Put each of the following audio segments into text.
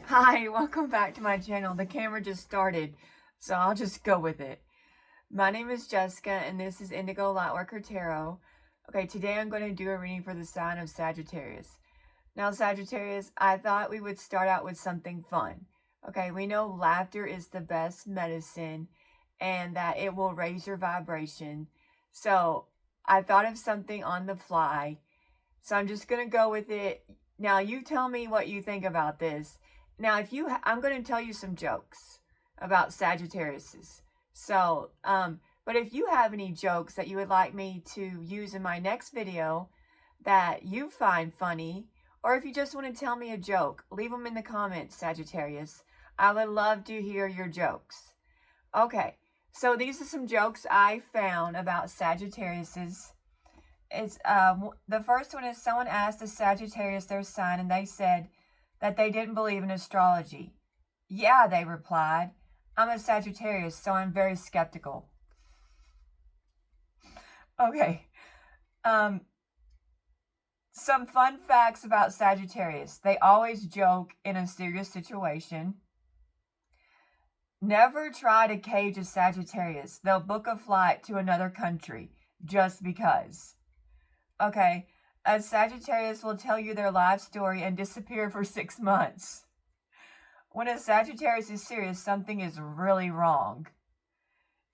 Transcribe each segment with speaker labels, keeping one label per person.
Speaker 1: Hi, welcome back to my channel. The camera just started, so I'll just go with it. My name is Jessica, and this is Indigo Lightworker Tarot. Okay, today I'm going to do a reading for the sign of Sagittarius. Now, Sagittarius, I thought we would start out with something fun. Okay, we know laughter is the best medicine, and that it will raise your vibration. So, I thought of something on the fly, so I'm just going to go with it. Now, you tell me what you think about this. Now, I'm going to tell you some jokes about Sagittariuses. So, but if you have any jokes that you would like me to use in my next video that you find funny, or if you just want to tell me a joke, leave them in the comments, Sagittarius. I would love to hear your jokes. Okay, so these are some jokes I found about Sagittariuses. It's the first one is someone asked a Sagittarius their sign, and they said that they didn't believe in astrology. Yeah, they replied. I'm a Sagittarius, so I'm very skeptical. Okay. Some fun facts about Sagittarius. They always joke in a serious situation. Never try to cage a Sagittarius. They'll book a flight to another country just because. Okay. A Sagittarius will tell you their life story and disappear for 6 months. When a Sagittarius is serious, something is really wrong.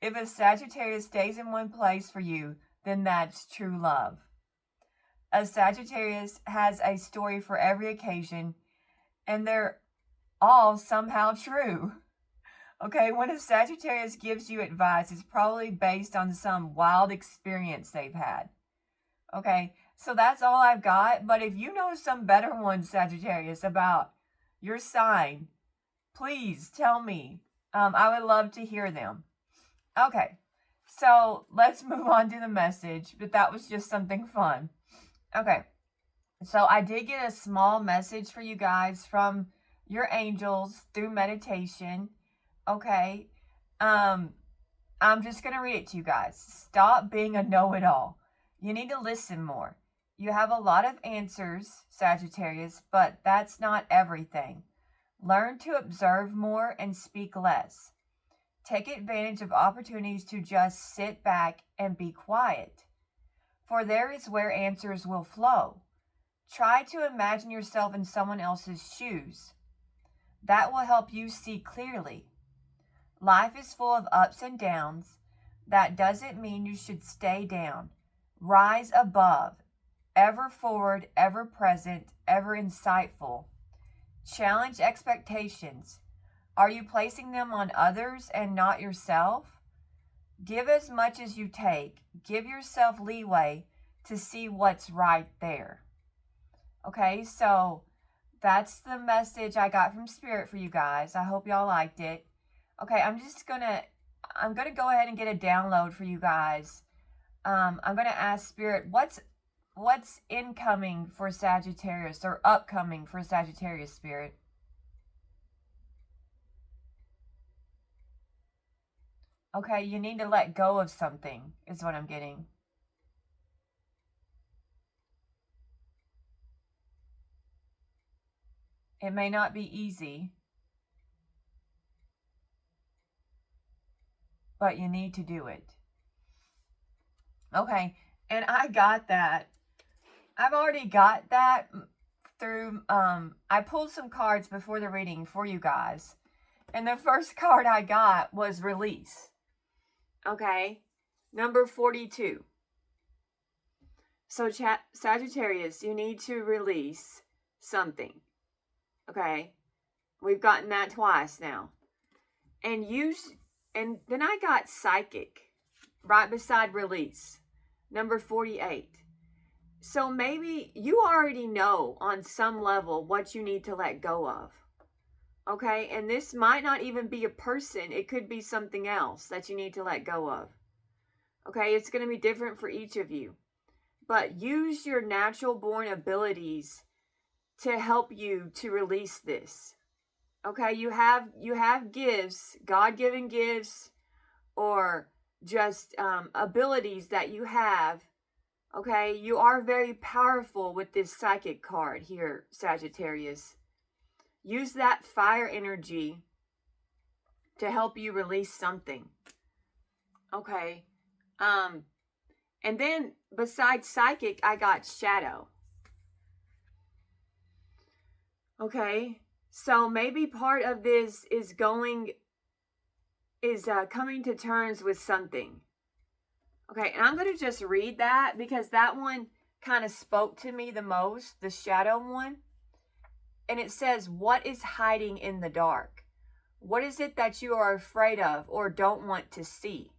Speaker 1: If a Sagittarius stays in one place for you, then that's true love. A Sagittarius has a story for every occasion, and they're all somehow true. Okay, when a Sagittarius gives you advice, it's probably based on some wild experience they've had. Okay, so that's all I've got. But if you know some better ones, Sagittarius, about your sign, please tell me. I would love to hear them. Okay, so let's move on to the message. But that was just something fun. Okay, so I did get a small message for you guys from your angels through meditation. Okay, I'm just going to read it to you guys. Stop being a know-it-all. You need to listen more. You have a lot of answers, Sagittarius, but that's not everything. Learn to observe more and speak less. Take advantage of opportunities to just sit back and be quiet, for there is where answers will flow. Try to imagine yourself in someone else's shoes. That will help you see clearly. Life is full of ups and downs. That doesn't mean you should stay down. Rise above, ever forward, ever present, ever insightful. Challenge expectations. Are you placing them on others and not yourself? Give as much as you take. Give yourself leeway to see what's right there. Okay, so that's the message I got from Spirit for you guys. I hope y'all liked it. Okay, I'm gonna go ahead and get a download for you guys. I'm going to ask Spirit, what's incoming for Sagittarius or upcoming for Sagittarius, Spirit? Okay, you need to let go of something is what I'm getting. It may not be easy, but you need to do it. Okay, and I got that. I've already got that through, I pulled some cards before the reading for you guys. And the first card I got was release. Okay, number 42. So Sagittarius, you need to release something. Okay, we've gotten that twice now. And then I got psychic right beside release. Number 48. So maybe you already know on some level what you need to let go of. Okay, and this might not even be a person. It could be something else that you need to let go of. Okay, it's going to be different for each of you. But use your natural born abilities to help you to release this. Okay, you have gifts, God-given gifts, or just abilities that you have. Okay, you are very powerful with this psychic card here, Sagittarius. Use that fire energy to help you release something. Okay. And then besides psychic, I got shadow. Okay. So maybe part of this is coming to terms with something. Okay, and I'm going to just read that because that one kind of spoke to me the most, the shadow one. And it says, what is hiding in the dark? What is it that you are afraid of or don't want to see?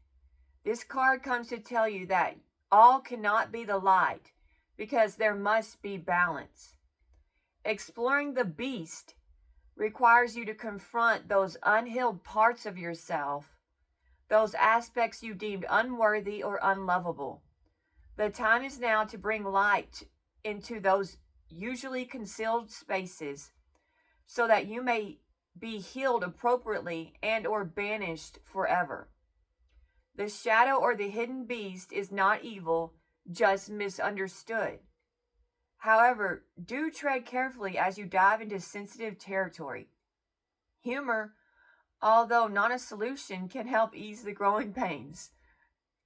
Speaker 1: This card comes to tell you that all cannot be the light because there must be balance. Exploring the beast requires you to confront those unhealed parts of yourself, those aspects you deemed unworthy or unlovable. The time is now to bring light into those usually concealed spaces so that you may be healed appropriately and or banished forever. The shadow or the hidden beast is not evil, just misunderstood. However, do tread carefully as you dive into sensitive territory. Humor, although not a solution, can help ease the growing pains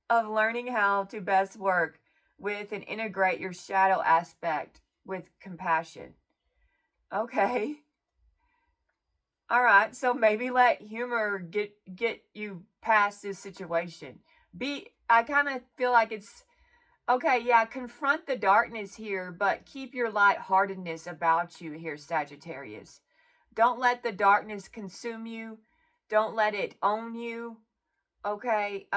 Speaker 1: of learning how to best work with and integrate your shadow aspect with compassion. Okay. All right, so maybe let humor get you past this situation. I kind of feel like it's okay, yeah, confront the darkness here, but keep your lightheartedness about you here, Sagittarius. Don't let the darkness consume you. Don't let it own you. Okay,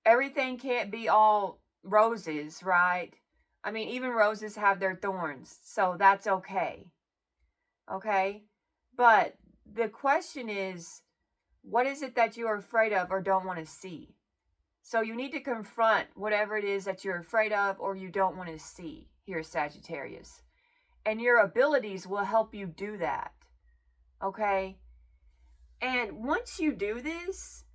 Speaker 1: everything can't be all roses, right? I mean, even roses have their thorns, so that's okay. Okay? But the question is, what is it that you're afraid of or don't want to see? So you need to confront whatever it is that you're afraid of or you don't want to see here, Sagittarius. And your abilities will help you do that. Okay? And once you do this,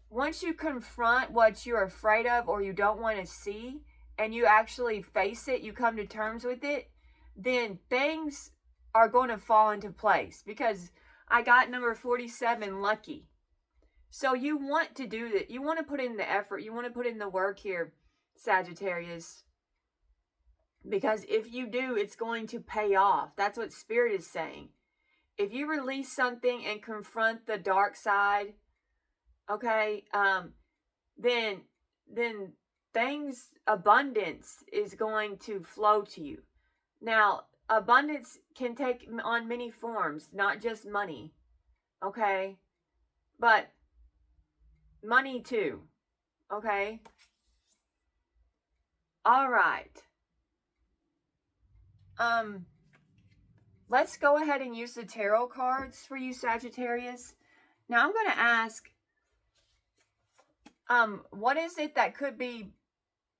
Speaker 1: once you confront what you're afraid of or you don't want to see, and you actually face it, you come to terms with it, then things are going to fall into place. Because I got number 47, lucky. So you want to do that. You want to put in the effort. You want to put in the work here, Sagittarius. Because if you do, it's going to pay off. That's what Spirit is saying. If you release something and confront the dark side, okay, then abundance is going to flow to you. Now, abundance can take on many forms, not just money, okay, but money too, okay? All right. Let's go ahead and use the tarot cards for you, Sagittarius. Now I'm going to ask, what is it that could be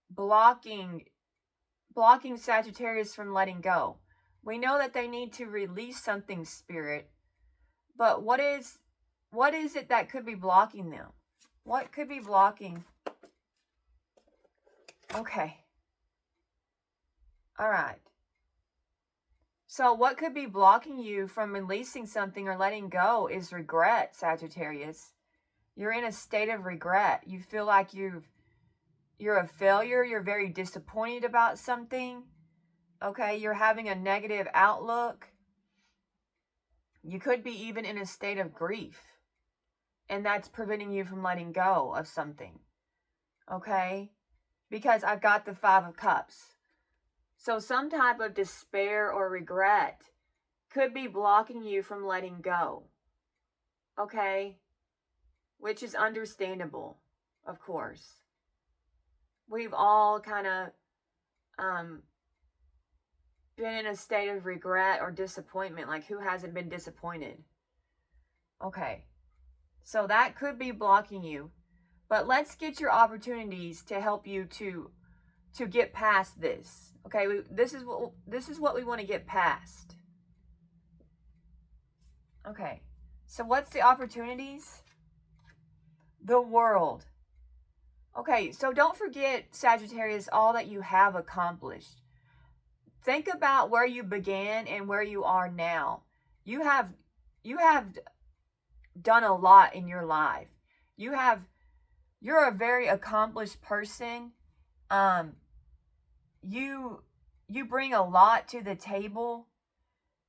Speaker 1: blocking Sagittarius from letting go? We know that they need to release something, Spirit, but what is it that could be blocking them? What could be blocking? Okay. All right. So what could be blocking you from releasing something or letting go is regret, Sagittarius. You're in a state of regret. You feel like you're a failure. You're very disappointed about something. Okay, you're having a negative outlook. You could be even in a state of grief. And that's preventing you from letting go of something. Okay? Because I've got the 5 of Cups. So some type of despair or regret could be blocking you from letting go. Okay? Which is understandable, of course. We've all kind of been in a state of regret or disappointment. Like, who hasn't been disappointed? Okay. So that could be blocking you. But let's get your opportunities to help you to get past this. Okay, this is what we want to get past. Okay. So what's the opportunities? The world. Okay, so don't forget, Sagittarius, all that you have accomplished. think about where you began and where you are now. You have done a lot in your life. You're a very accomplished person. Um, you bring a lot to the table.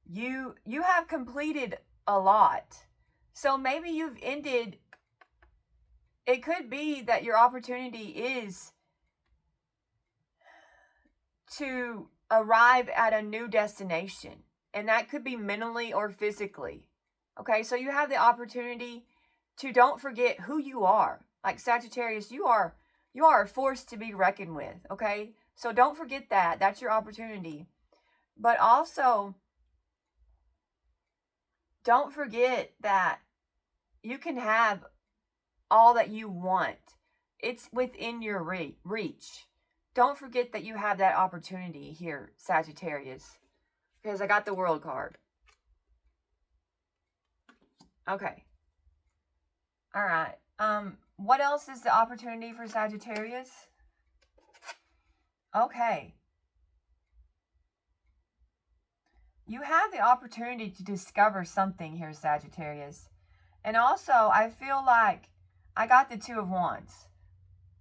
Speaker 1: You have completed a lot. So maybe you've ended, it could be that your opportunity is to arrive at a new destination, and that could be mentally or physically. Okay, so you have the opportunity to, don't forget who you are. Like Sagittarius, you are a force to be reckoned with. Okay, so don't forget that. That's your opportunity. But also, don't forget that you can have all that you want. It's within your reach. Don't forget that you have that opportunity here, Sagittarius, because I got the World card. Okay. All right. What else is the opportunity for Sagittarius? Okay. You have the opportunity to discover something here, Sagittarius. And also, I feel like I got the Two of Wands.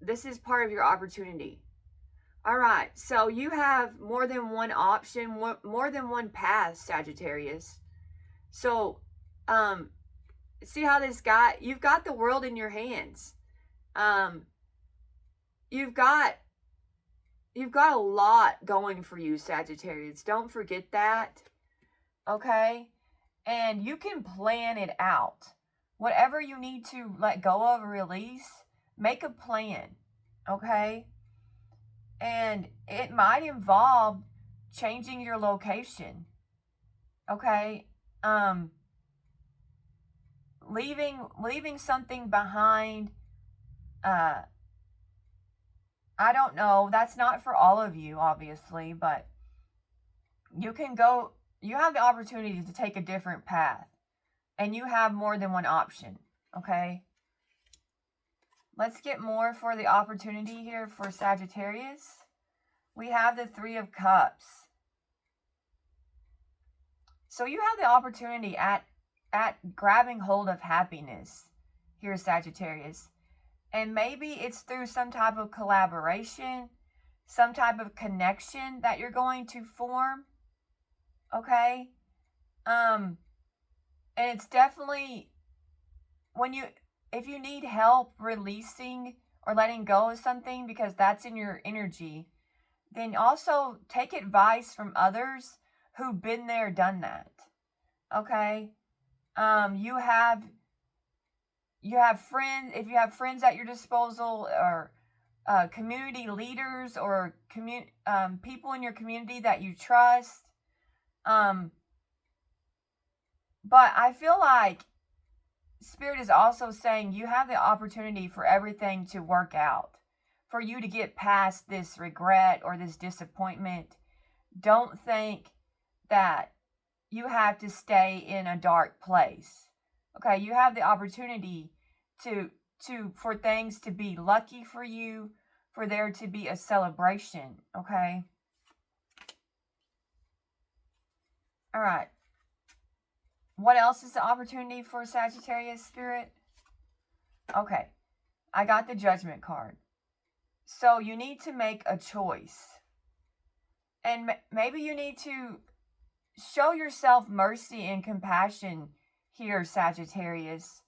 Speaker 1: This is part of your opportunity. All right, so you have more than one option, more than one path, Sagittarius. So, see how this guy, you've got the world in your hands. You've got a lot going for you, Sagittarius. Don't forget that. Okay? And you can plan it out. Whatever you need to let go of or release, make a plan. Okay? And it might involve changing your location. Okay? Leaving something behind. I don't know. That's not for all of you, obviously, but you can go, you have the opportunity to take a different path. And you have more than one option. Okay? Let's get more for the opportunity here for Sagittarius. We have the Three of Cups. So you have the opportunity at grabbing hold of happiness here, Sagittarius. And maybe it's through some type of collaboration, some type of connection that you're going to form. Okay? And it's definitely if you need help releasing or letting go of something because that's in your energy, then also take advice from others who've been there, done that. Okay? You have friends, if you have friends at your disposal, or community leaders, or people in your community that you trust. But I feel like Spirit is also saying you have the opportunity for everything to work out, for you to get past this regret or this disappointment. Don't think that you have to stay in a dark place. Okay, you have the opportunity for things to be lucky for you, for there to be a celebration. Okay. All right. What else is the opportunity for Sagittarius, Spirit? Okay. I got the Judgment card. So you need to make a choice. And maybe you need to show yourself mercy and compassion here, Sagittarius.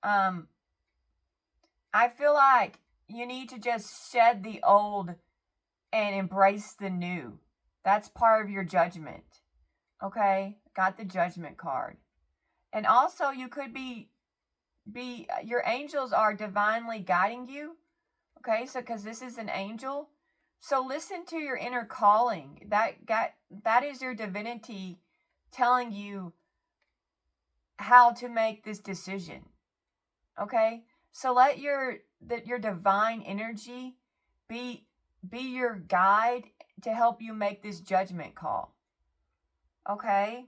Speaker 1: I feel like you need to just shed the old and embrace the new. That's part of your judgment. Okay? Got the Judgment card. And also you could be your angels are divinely guiding you. Okay? So because this is an angel, so listen to your inner calling. That is your divinity telling you how to make this decision. Okay? So let your divine energy be your guide to help you make this judgment call. Okay?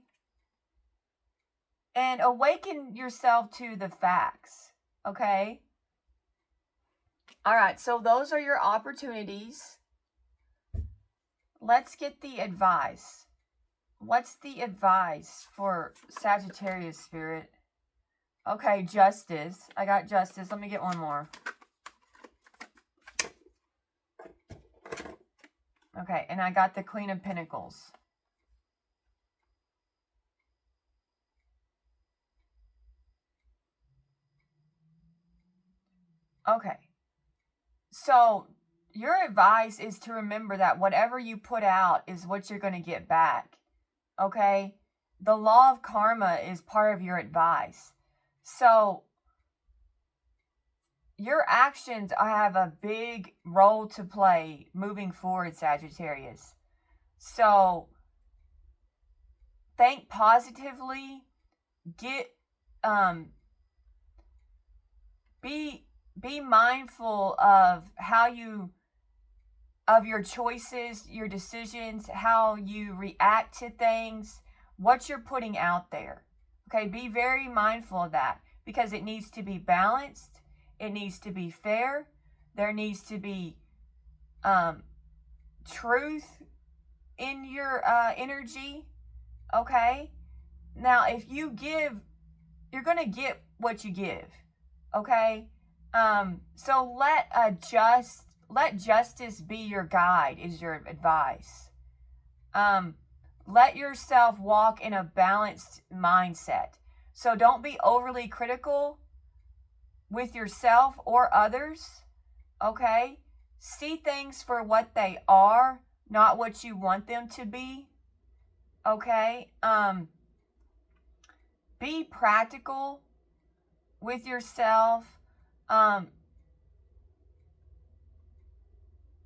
Speaker 1: And awaken yourself to the facts. Okay? All right, so those are your opportunities. let's get the advice. What's the advice for Sagittarius, Spirit? Okay, justice. I got justice. Let me get one more. Okay, and I got the Queen of Pentacles. Okay. So, your advice is to remember that whatever you put out is what you're going to get back. Okay? The law of karma is part of your advice. So, your actions have a big role to play moving forward, Sagittarius. So, think positively. Be mindful of of your choices, your decisions, how you react to things, what you're putting out there. Okay, be very mindful of that because it needs to be balanced. It needs to be fair. There needs to be truth in your energy. Okay, now if you give, you're going to get what you give. Okay, so let justice be your guide is your advice. Let yourself walk in a balanced mindset. So don't be overly critical with yourself or others. Okay, see things for what they are, not what you want them to be. Okay, be practical with yourself.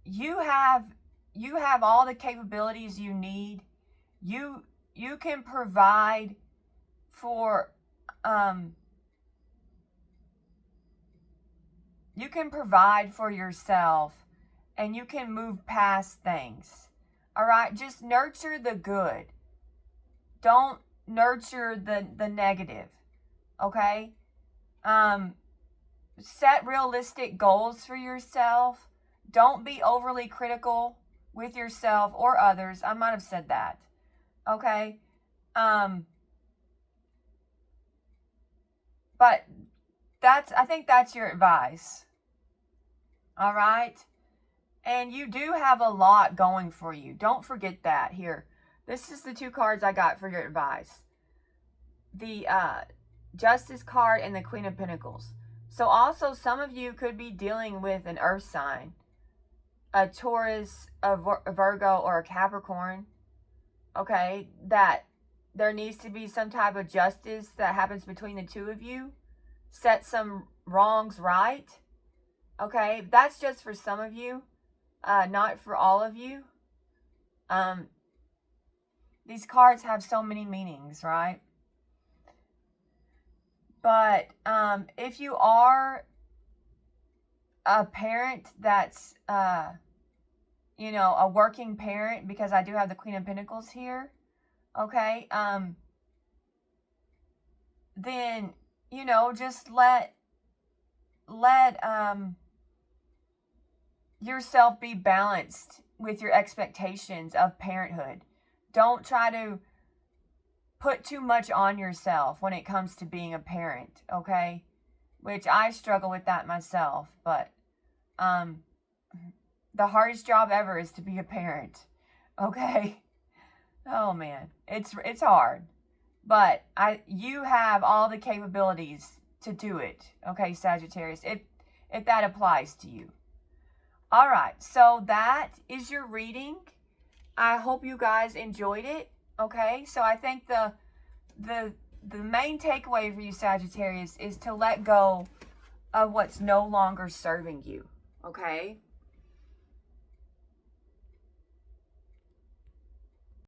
Speaker 1: You have all the capabilities you need. You can provide for yourself, and you can move past things. All right, just nurture the good. Don't nurture the negative. Okay? Set realistic goals for yourself. Don't be overly critical with yourself or others. I might have said that. Okay? But I think that's your advice. All right? And you do have a lot going for you. Don't forget that. Here. This is the two cards I got for your advice. The Justice card and the Queen of Pentacles. So also some of you could be dealing with an earth sign. A Taurus, a Virgo, or a Capricorn. Okay? That there needs to be some type of justice that happens between the two of you. Set some wrongs right. Okay? That's just for some of you. Not for all of you. These cards have so many meanings, right? But if you are a parent that's, a working parent, because I do have the Queen of Pentacles here, okay, then, just let yourself be balanced with your expectations of parenthood. Don't try to put too much on yourself when it comes to being a parent, okay? Which I struggle with that myself, but the hardest job ever is to be a parent, okay? Oh man, it's hard, but you have all the capabilities to do it, okay, Sagittarius, if that applies to you. All right, so that is your reading. I hope you guys enjoyed it. Okay, so I think the main takeaway for you, Sagittarius, is to let go of what's no longer serving you. Okay?